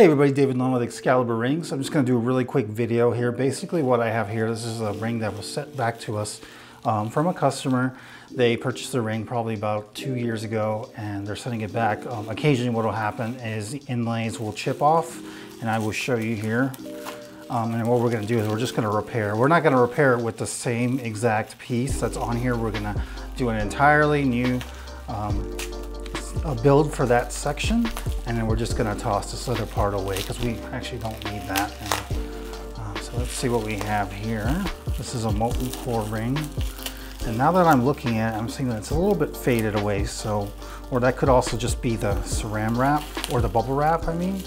Hey everybody, David Long with Excalibur Rings. I'm just going to do a really quick video here. Basically what I have here, this is a ring that was sent back to us from a customer. They purchased the ring probably about 2 years ago and they're sending it back. Occasionally what will happen is the inlays will chip off, and I will show you here. And what we're going to do is we're just going to repair. We're not going to repair it with the same exact piece that's on here. We're going to do an entirely new a build for that section, and then we're just going to toss this other part away because we actually don't need that. And, so let's see what we have here. This is a molten core ring, and now that I'm looking at it, I'm seeing that it's a little bit faded away. So, or that could also just be the saran wrap or the bubble wrap, I mean.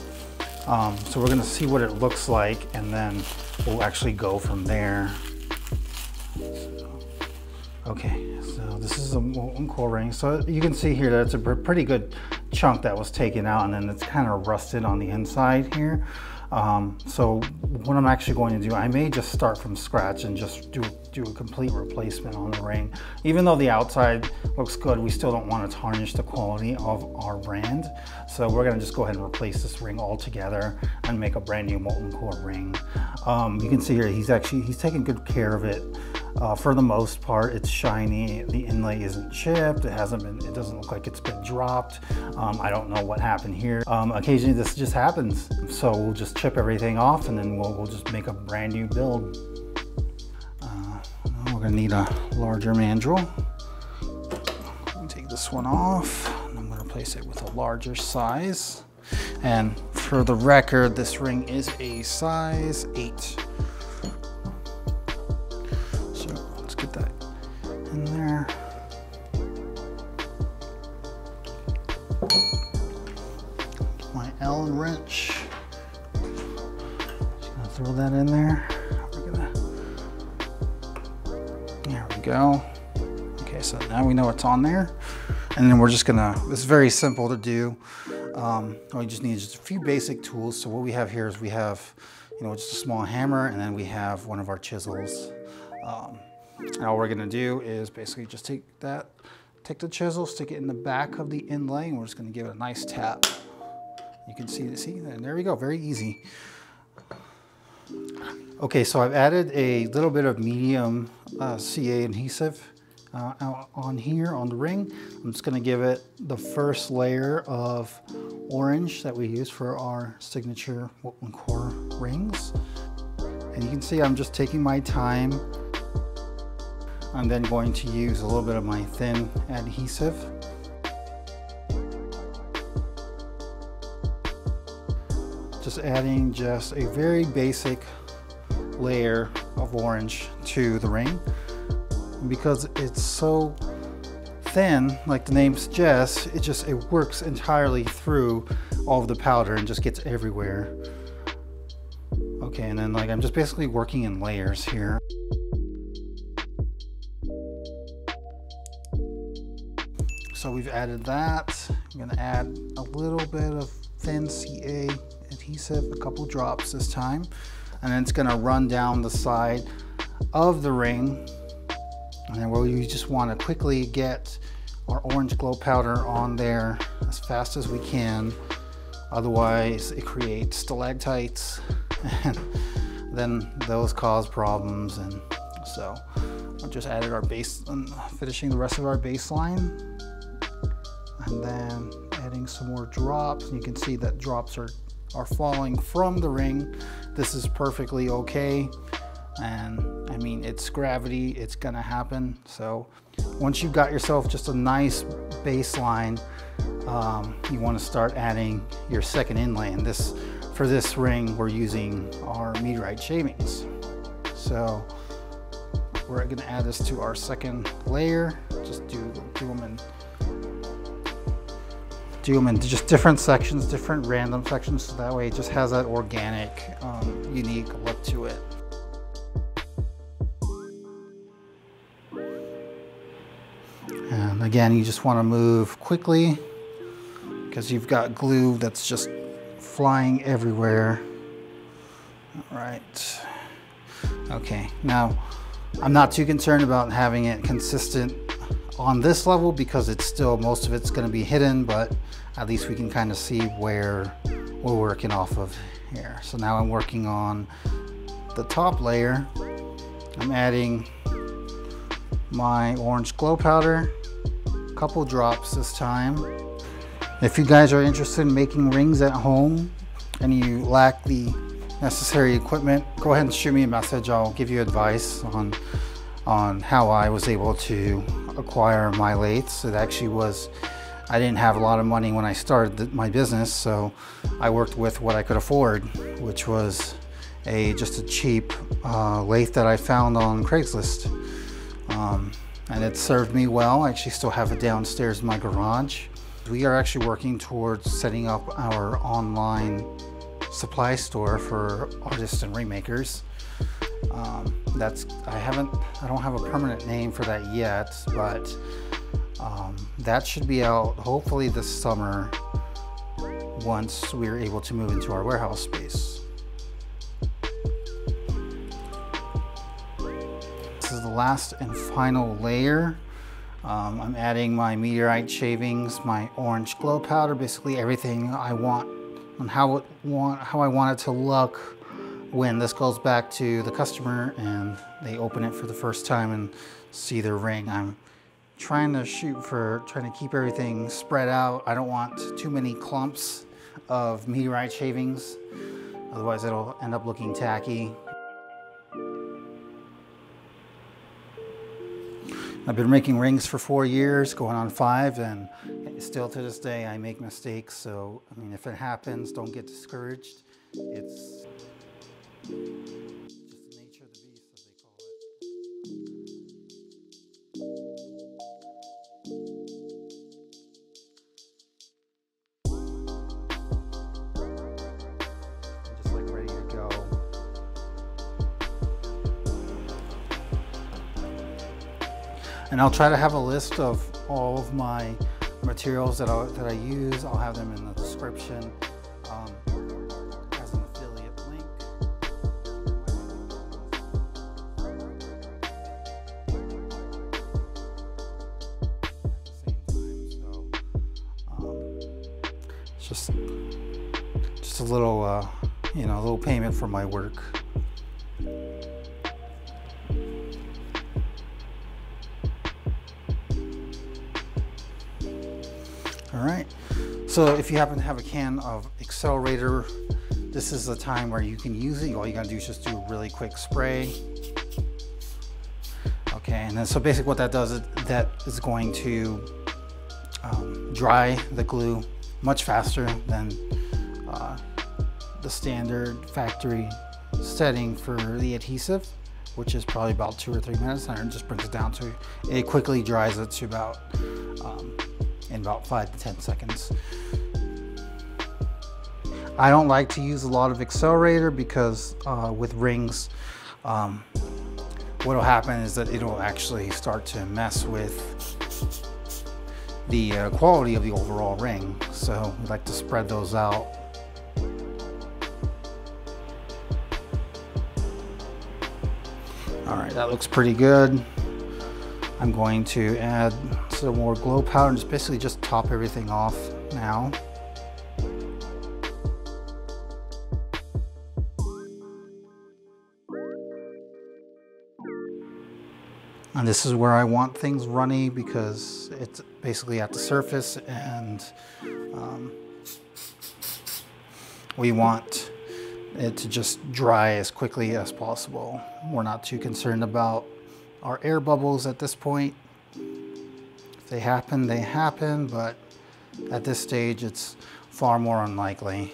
So we're going to see what it looks like, and then we'll actually go from there. Okay, so this is a molten core ring. So you can see here that it's a pretty good chunk that was taken out, and then it's kind of rusted on the inside here. So what I'm actually going to do, I may just start from scratch and just do a complete replacement on the ring. Even though the outside looks good, we still don't want to tarnish the quality of our brand. So we're going to just go ahead and replace this ring altogether and make a brand new molten core ring. You can see here he's taking good care of it. For the most part, it's shiny. The inlay isn't chipped. It doesn't look like it's been dropped. I don't know what happened here. Occasionally this just happens. So we'll just chip everything off, and then we'll just make a brand new build. We're gonna need a larger mandrel. Take this one off, and I'm gonna replace it with a larger size. And for the record, this ring is a size 8. In there. My Allen wrench. Just gonna throw that in there. There we go. Okay, so now we know it's on there. And then we're just gonna, this is very simple to do. We just need just a few basic tools. So what we have here is we have, just a small hammer, and then we have one of our chisels. And all we're gonna do is basically just take the chisel, stick it in the back of the inlay, and we're just gonna give it a nice tap. You can see, and there we go, very easy. Okay, so I've added a little bit of medium CA adhesive on here on the ring. I'm just gonna give it the first layer of orange that we use for our signature molten core rings. And you can see I'm just taking my time. I'm then going to use a little bit of my thin adhesive. Just adding just a very basic layer of orange to the ring. And because it's so thin, like the name suggests, it works entirely through all of the powder and just gets everywhere. Okay, and then I'm just basically working in layers here. So we've added that. I'm gonna add a little bit of thin CA adhesive, a couple drops this time. And then it's gonna run down the side of the ring. And then we just wanna quickly get our orange glow powder on there as fast as we can. Otherwise it creates stalactites, and then those cause problems. And so I just added our base, finishing the rest of our baseline. And then adding some more drops, and you can see that drops are falling from the ring. This is perfectly okay, and I mean, it's gravity, it's gonna happen. So once you've got yourself just a nice baseline, you want to start adding your second inlay. And for this ring, we're using our meteorite shavings. So we're gonna add this to our second layer. Just do them in just different sections, different random sections, so that way it just has that organic, unique look to it. And again, you just want to move quickly because you've got glue that's just flying everywhere. All right. Okay, now I'm not too concerned about having it consistent on this level because it's still, most of it's going to be hidden, but at least we can kind of see where we're working off of here. So now I'm working on the top layer. I'm adding my orange glow powder, a couple drops this time. If you guys are interested in making rings at home and you lack the necessary equipment, go ahead and shoot me a message. I'll give you advice on how I was able to acquire my lathes. It actually was, I didn't have a lot of money when I started my business, so I worked with what I could afford, which was just a cheap lathe that I found on Craigslist. And it served me well. I actually still have it downstairs in my garage. We are actually working towards setting up our online supply store for artists and ring makers. I don't have a permanent name for that yet, but that should be out hopefully this summer once we're able to move into our warehouse space. This is the last and final layer. I'm adding my meteorite shavings, my orange glow powder, basically everything I want and how I want it to look when this goes back to the customer and they open it for the first time and see their ring. I'm trying to keep everything spread out. I don't want too many clumps of meteorite shavings, otherwise it'll end up looking tacky. I've been making rings for 4 years, going on 5, and still to this day I make mistakes. So, I mean, if it happens, don't get discouraged. It's just the nature of the beast, as they call it. I'm just like ready to go. And I'll try to have a list of all of my materials that I use. I'll have them in the description as an affiliate link. It's just a little, a little payment for my work. All right, so if you happen to have a can of Accelerator, this is the time where you can use it. All you gotta do is just do a really quick spray. Okay, and then so basically what that does is that is going to dry the glue much faster than the standard factory setting for the adhesive, which is probably about 2 or 3 minutes, and it just brings it down to, it quickly dries it to about in about 5 to 10 seconds. I don't like to use a lot of Accelerator because with rings, what will happen is that it'll actually start to mess with the quality of the overall ring. So we like to spread those out. All right, that looks pretty good. I'm going to add some more glow powder and just basically just top everything off now. And this is where I want things runny because it's basically at the surface, and we want it to just dry as quickly as possible. We're not too concerned about our air bubbles at this point. If they happen, they happen, but at this stage it's far more unlikely.